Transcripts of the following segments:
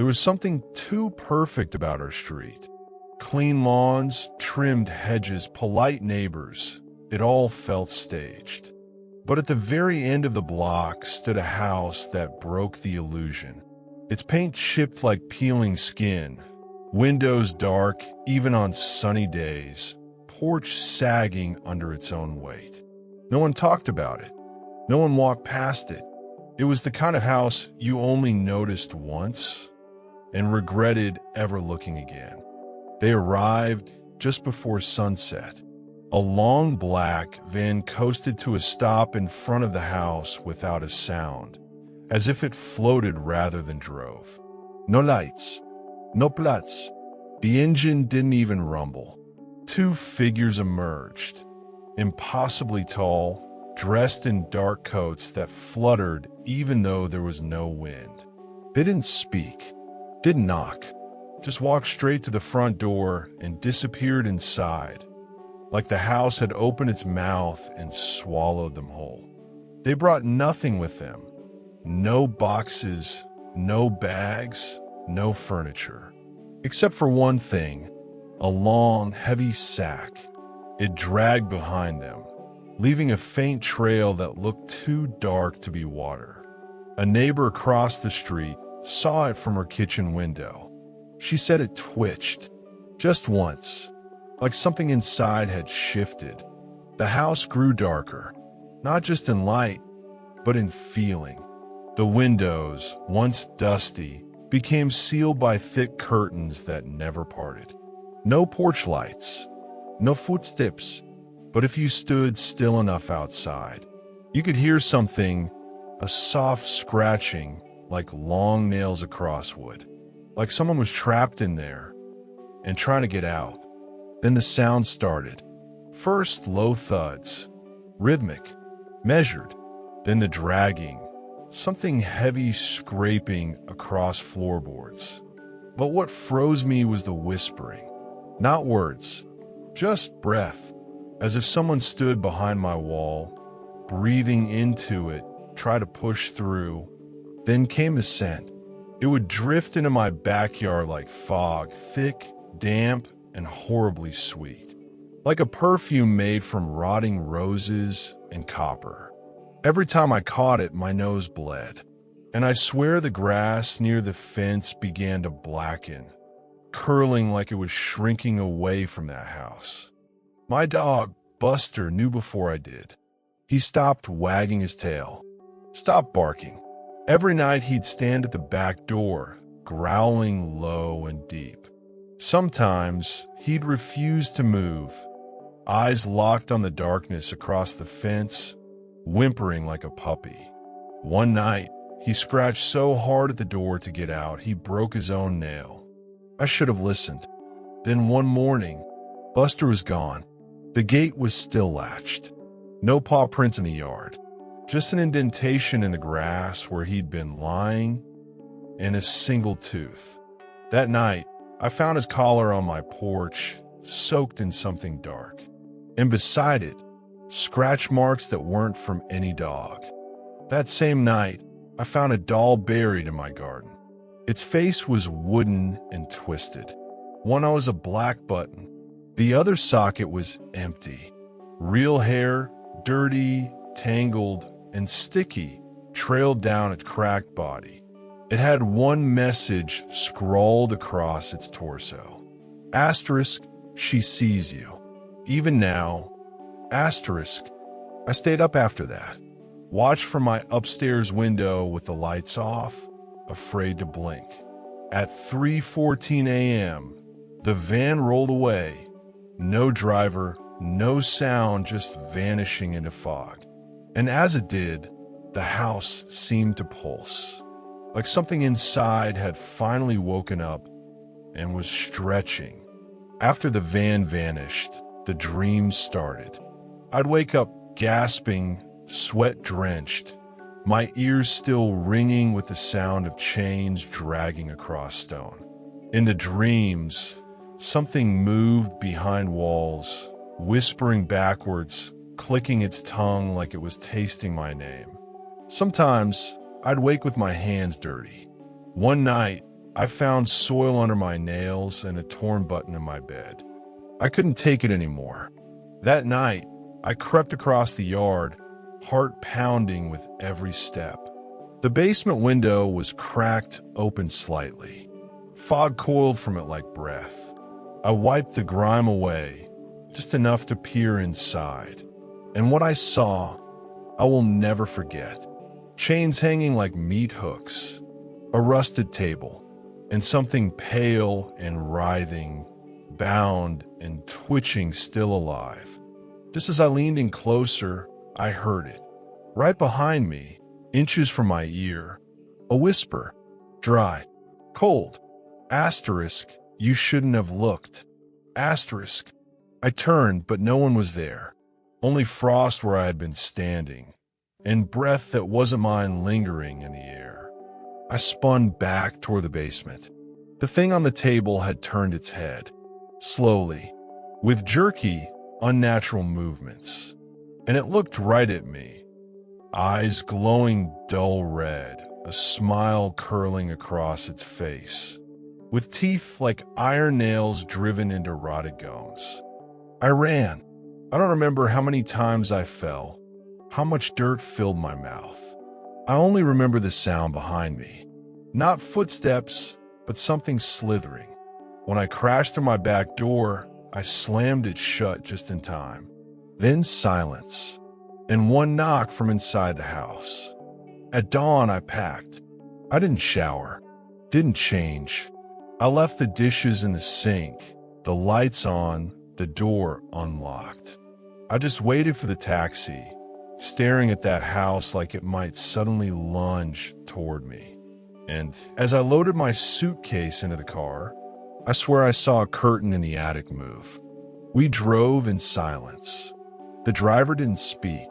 was something too perfect about our street. Clean lawns, trimmed hedges, polite neighbors. It all felt staged. But at the very end of the block stood a house that broke the illusion. Its paint chipped like peeling skin, windows dark even on sunny days, porch sagging under its own weight. No one talked about it. No one walked past it. It was the kind of house you only noticed once and regretted ever looking again. They arrived just before sunset. A long black van coasted to a stop in front of the house without a sound, as if it floated rather than drove. No lights, no Platz. The engine didn't even rumble. Two figures emerged, impossibly tall, dressed in dark coats that fluttered even though there was no wind. They didn't speak, didn't knock, just walked straight to the front door and disappeared inside, like the house had opened its mouth and swallowed them whole. They brought nothing with them. No boxes, no bags, no furniture. Except for one thing, a long, heavy sack. It dragged behind them, leaving a faint trail that looked too dark to be water. A neighbor across the street saw it from her kitchen window. She said it twitched, just once, like something inside had shifted. The house grew darker, not just in light, but in feeling. The windows, once dusty, became sealed by thick curtains that never parted. No porch lights, no footsteps, but if you stood still enough outside, you could hear something, a soft scratching like long nails across wood, like someone was trapped in there and trying to get out. Then the sound started. First low thuds, rhythmic, measured, then the dragging, something heavy scraping across floorboards. But what froze me was the whispering. Not words, just breath, as if someone stood behind my wall, breathing into it, try to push through. Then came a scent. It would drift into my backyard like fog, thick, damp, and horribly sweet, like a perfume made from rotting roses and copper. Every time I caught it, my nose bled, and I swear the grass near the fence began to blacken, curling like it was shrinking away from that house. My dog, Buster, knew before I did. He stopped wagging his tail, stopped barking. Every night he'd stand at the back door, growling low and deep. Sometimes he'd refuse to move, eyes locked on the darkness across the fence, whimpering like a puppy. One night, he scratched so hard at the door to get out, he broke his own nail. I should have listened. Then one morning, Buster was gone. The gate was still latched. No paw prints in the yard, just an indentation in the grass where he'd been lying, and a single tooth. That night, I found his collar on my porch, soaked in something dark. And beside it, scratch marks that weren't from any dog. That same night, I found a doll buried in my garden. Its face was wooden and twisted. One eye was a black button. The other socket was empty. Real hair, dirty, tangled, and sticky, trailed down its cracked body. It had one message scrawled across its torso. Asterisk, she sees you. Even now, asterisk, I stayed up after that. Watched from my upstairs window with the lights off, afraid to blink. At 3:14 a.m., the van rolled away. No driver, no sound, just vanishing into fog. And as it did, the house seemed to pulse, like something inside had finally woken up and was stretching. After the van vanished, the dream started. I'd wake up gasping, sweat-drenched, my ears still ringing with the sound of chains dragging across stone. In the dreams, something moved behind walls, whispering backwards, clicking its tongue like it was tasting my name. Sometimes, I'd wake with my hands dirty. One night, I found soil under my nails and a torn button in my bed. I couldn't take it anymore. That night, I crept across the yard, heart pounding with every step. The basement window was cracked open slightly. Fog coiled from it like breath. I wiped the grime away, just enough to peer inside. And what I saw, I will never forget. Chains hanging like meat hooks, a rusted table, and something pale and writhing, bound and twitching, still alive. Just as I leaned in closer, I heard it. Right behind me, inches from my ear, a whisper. Dry. Cold. Asterisk, you shouldn't have looked. Asterisk. I turned, but no one was there. Only frost where I had been standing, and breath that wasn't mine lingering in the air. I spun back toward the basement. The thing on the table had turned its head, slowly, with jerky, unnatural movements, and it looked right at me. Eyes glowing dull red, a smile curling across its face, with teeth like iron nails driven into rotted gums. I ran. I don't remember how many times I fell, how much dirt filled my mouth. I only remember the sound behind me. Not footsteps, but something slithering. When I crashed through my back door, I slammed it shut just in time. Then silence, and one knock from inside the house. At dawn, I packed. I didn't shower, didn't change. I left the dishes in the sink, the lights on, the door unlocked. I just waited for the taxi, staring at that house like it might suddenly lunge toward me. And as I loaded my suitcase into the car, I swear I saw a curtain in the attic move. We drove in silence. The driver didn't speak.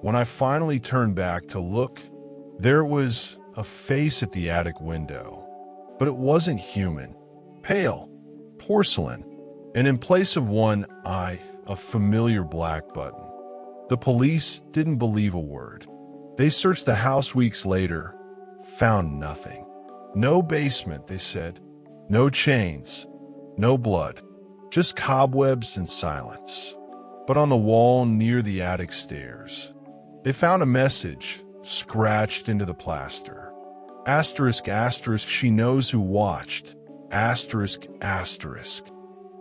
When I finally turned back to look, there was a face at the attic window. But it wasn't human. Pale, porcelain, and in place of one eye, a familiar black button. The police didn't believe a word. They searched the house weeks later, found nothing. No basement, they said. No chains, no blood, just cobwebs and silence. But on the wall near the attic stairs, they found a message scratched into the plaster. Asterisk, asterisk, she knows who watched. Asterisk, asterisk.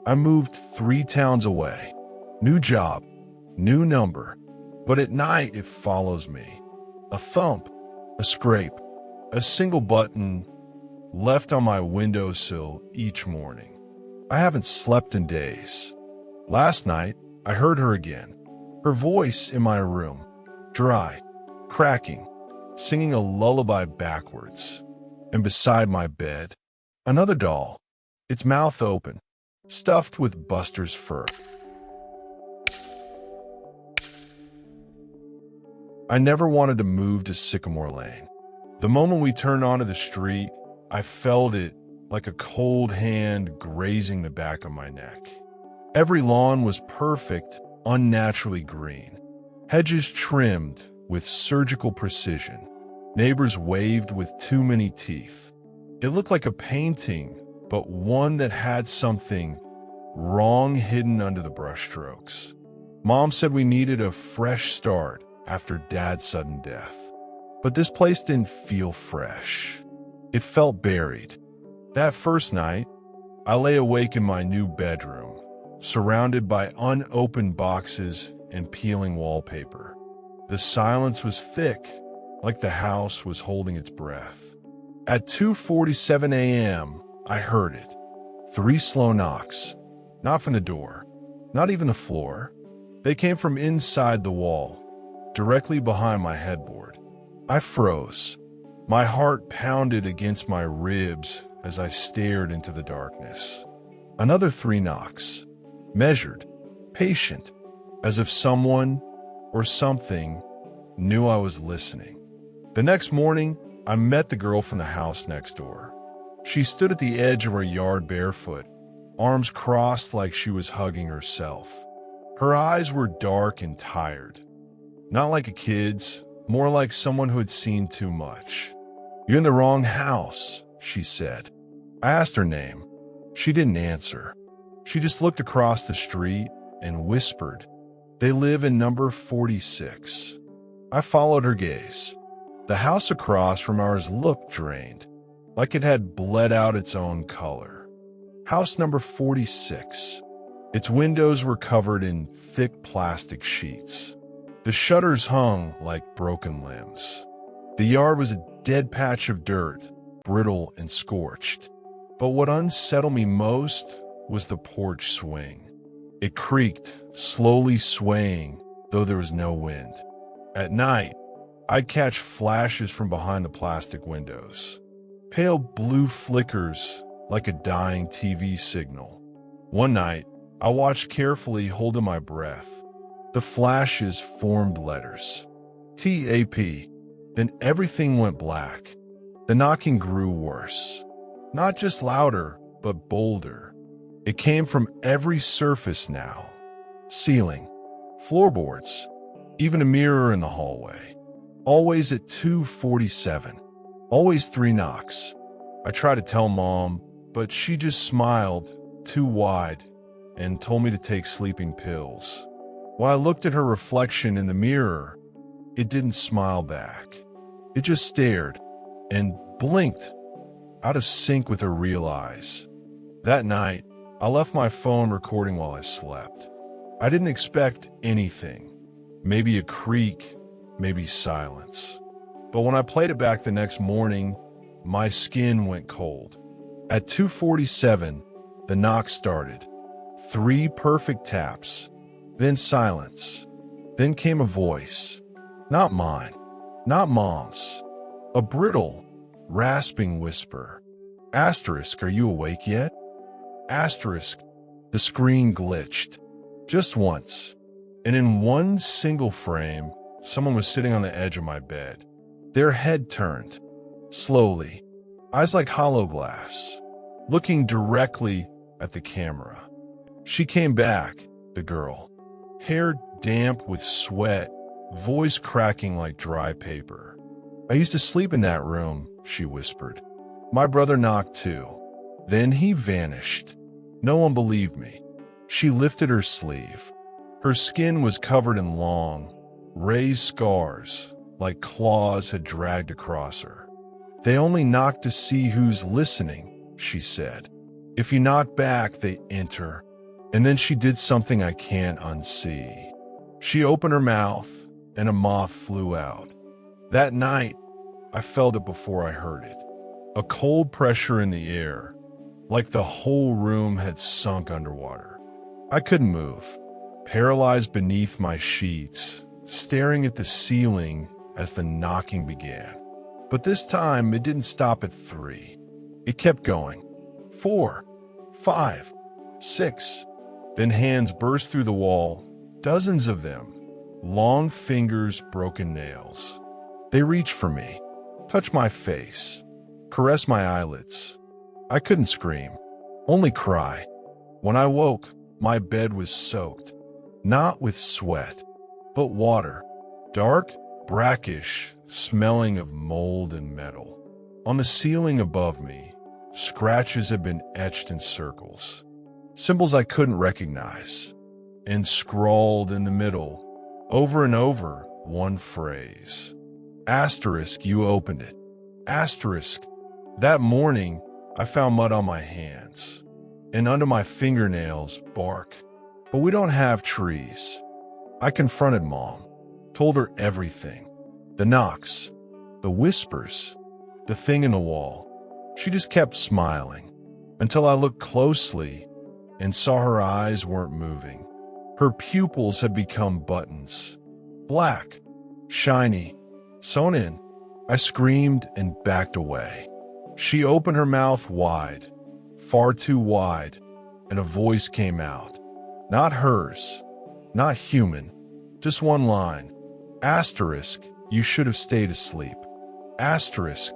I moved 3 towns away. New job, new number. But at night it follows me. A thump, a scrape, a single button left on my windowsill each morning. I haven't slept in days. Last night, I heard her again. Her voice in my room, dry, cracking, singing a lullaby backwards. And beside my bed, another doll, its mouth open, stuffed with Buster's fur. I never wanted to move to Sycamore Lane. The moment we turned onto the street, I felt it like a cold hand grazing the back of my neck. Every lawn was perfect, unnaturally green. Hedges trimmed with surgical precision. Neighbors waved with too many teeth. It looked like a painting, but one that had something wrong hidden under the brushstrokes. Mom said we needed a fresh start after Dad's sudden death. But this place didn't feel fresh. It felt buried. That first night, I lay awake in my new bedroom, surrounded by unopened boxes and peeling wallpaper. The silence was thick, like the house was holding its breath. At 2:47 a.m., I heard it. 3 slow knocks. Not from the door, not even the floor. They came from inside the wall, directly behind my headboard. I froze. My heart pounded against my ribs as I stared into the darkness. Another 3 knocks, measured, patient, as if someone or something knew I was listening. The next morning, I met the girl from the house next door. She stood at the edge of her yard barefoot, arms crossed like she was hugging herself. Her eyes were dark and tired. Not like a kid's, more like someone who had seen too much. "You're in the wrong house," she said. I asked her name. She didn't answer. She just looked across the street and whispered, "They live in number 46. I followed her gaze. The house across from ours looked drained, like it had bled out its own color. House number 46. Its windows were covered in thick plastic sheets. The shutters hung like broken limbs. The yard was a dead patch of dirt, brittle and scorched. But what unsettled me most was the porch swing. It creaked, slowly swaying, though there was no wind. At night, I'd catch flashes from behind the plastic windows. Pale blue flickers like a dying TV signal. One night, I watched carefully, holding my breath. The flashes formed letters. TAP. Then everything went black. The knocking grew worse. Not just louder, but bolder. It came from every surface now. Ceiling, floorboards, even a mirror in the hallway. Always at 2:47. Always 3 knocks. I tried to tell Mom, but she just smiled, too wide, and told me to take sleeping pills. While I looked at her reflection in the mirror, it didn't smile back. It just stared and blinked, out of sync with her real eyes. That night, I left my phone recording while I slept. I didn't expect anything. Maybe a creak, maybe silence. But when I played it back the next morning, my skin went cold. At 2:47, the knock started. 3 perfect taps, then silence. Then came a voice. Not mine, not Mom's. A brittle, rasping whisper. Asterisk, are you awake yet? Asterisk. The screen glitched. Just once. And in one single frame, someone was sitting on the edge of my bed. Their head turned. Slowly. Eyes like hollow glass. Looking directly at the camera. She came back, the girl. Hair damp with sweat, voice cracking like dry paper. I used to sleep in that room, she whispered. My brother knocked too. Then he vanished. No one believed me. She lifted her sleeve. Her skin was covered in long, raised scars, like claws had dragged across her. They only knock to see who's listening, she said. If you knock back, they enter. And then she did something I can't unsee. She opened her mouth, and a moth flew out. That night, I felt it before I heard it. A cold pressure in the air, like the whole room had sunk underwater. I couldn't move, paralyzed beneath my sheets, staring at the ceiling as the knocking began. But this time, it didn't stop at 3. It kept going. 4, 5, 6. Then hands burst through the wall, dozens of them. Long fingers, broken nails. They reached for me, touched my face, caressed my eyelids. I couldn't scream, only cry. When I woke, my bed was soaked, not with sweat, but water. Dark, brackish, smelling of mold and metal. On the ceiling above me, scratches had been etched in circles. Symbols I couldn't recognize. And scrawled in the middle, over and over, one phrase. Asterisk, you opened it. Asterisk. That morning, I found mud on my hands. And under my fingernails, bark. But we don't have trees. I confronted Mom, told her everything. The knocks, the whispers, the thing in the wall. She just kept smiling until I looked closely and saw her eyes weren't moving. Her pupils had become buttons. Black, shiny, sewn in. I screamed and backed away. She opened her mouth wide, far too wide, and a voice came out. Not hers, not human, just one line. Asterisk, you should have stayed asleep. Asterisk.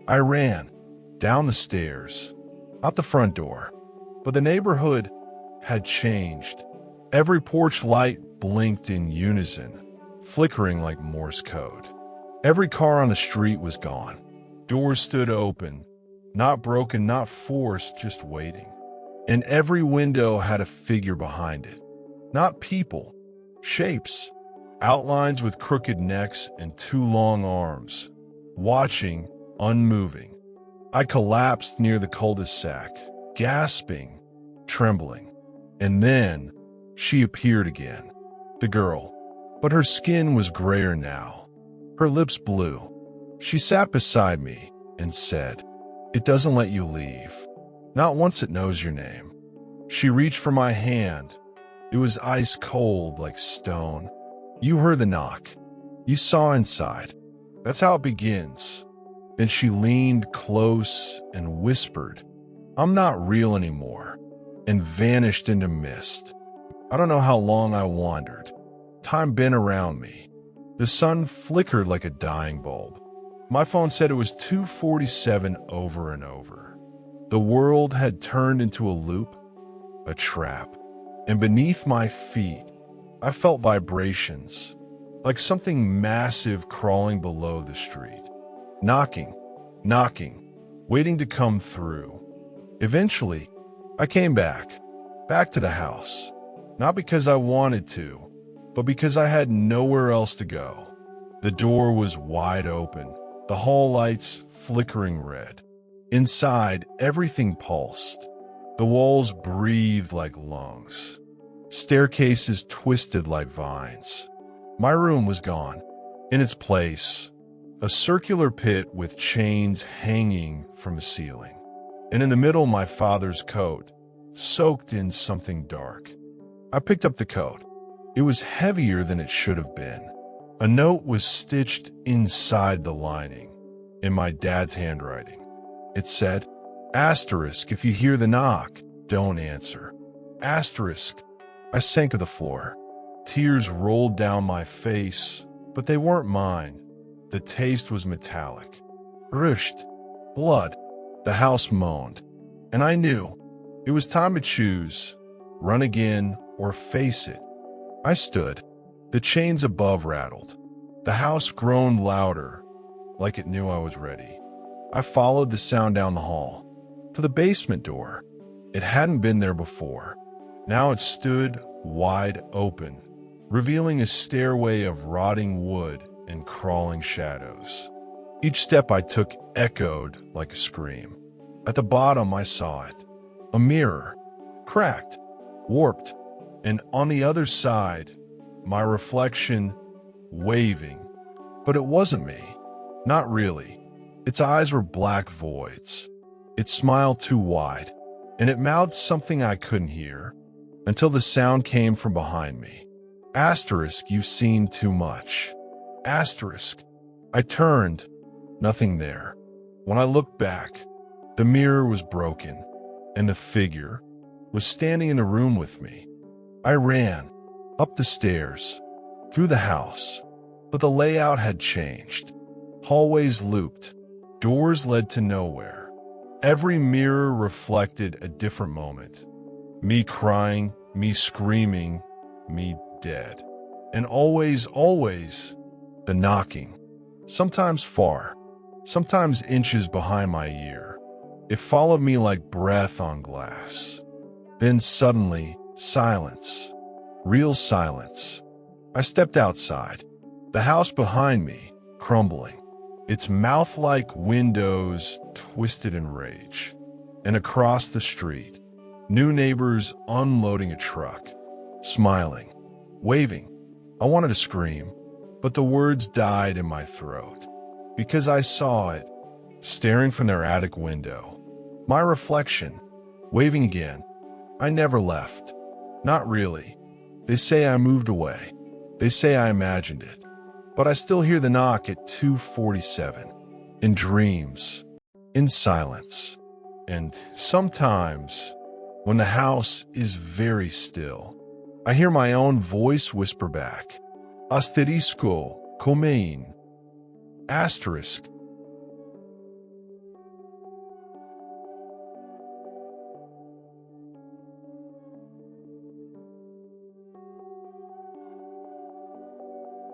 I ran, down the stairs, out the front door. But the neighborhood had changed. Every porch light blinked in unison, flickering like Morse code. Every car on the street was gone. Doors stood open, Not broken, not forced, just waiting. And every window had a figure behind it. Not people, shapes, outlines with crooked necks and two long arms, watching, unmoving. I collapsed near the cul-de-sac, gasping, trembling. And then she appeared again, the girl. But her skin was grayer now, her lips blue. She sat beside me and said, "It doesn't let you leave. Not once it knows your name." She reached for my hand. It was ice cold like stone. "You heard the knock. You saw inside. That's how it begins." Then she leaned close and whispered, "I'm not real anymore," and vanished into mist. I don't know how long I wandered. Time bent around me. The sun flickered like a dying bulb. My phone said it was 2:47 over and over. The world had turned into a loop, a trap, and beneath my feet, I felt vibrations, like something massive crawling below the street. Knocking, knocking, waiting to come through. Eventually, I came back to the house. Not because I wanted to, but because I had nowhere else to go. The door was wide open, the hall lights flickering red. Inside, everything pulsed. The walls breathed like lungs. Staircases twisted like vines. My room was gone. In its place, a circular pit with chains hanging from the ceiling. And in the middle, my father's coat, soaked in something dark. I picked up the coat. It was heavier than it should have been. A note was stitched inside the lining, in my dad's handwriting. It said, "Asterisk, if you hear the knock, don't answer." Asterisk. I sank to the floor. Tears rolled down my face, but they weren't mine. The taste was metallic. Rushed. Blood. The house moaned. And I knew. It was time to choose. Run again or face it. I stood. The chains above rattled. The house groaned louder, like it knew I was ready. I followed the sound down the hall, to the basement door. It hadn't been there before. Now it stood wide open, revealing a stairway of rotting wood and crawling shadows. Each step I took echoed like a scream. At the bottom I saw it. A mirror, cracked, warped, and on the other side, my reflection waving. But it wasn't me. Not really. Its eyes were black voids. It smiled too wide, and it mouthed something I couldn't hear, until the sound came from behind me. Asterisk, you've seen too much. Asterisk. I turned. Nothing there. When I looked back, the mirror was broken, and the figure was standing in the room with me. I ran, up the stairs, through the house, but the layout had changed. Hallways looped, doors led to nowhere. Every mirror reflected a different moment. Me crying, me screaming, me dead. And always, always, the knocking. Sometimes far, sometimes inches behind my ear. It followed me like breath on glass. Then suddenly, silence. Real silence. I stepped outside. The house behind me, crumbling. Its mouth-like windows twisted in rage. And across the street, new neighbors unloading a truck, smiling, waving. I wanted to scream, but the words died in my throat. Because I saw it, staring from their attic window. My reflection, waving again. I never left. Not really. They say I moved away. They say I imagined it. But I still hear the knock at 2:47. In dreams. In silence. And sometimes, when the house is very still, I hear my own voice whisper back. Asterisco, comein. Asterisk.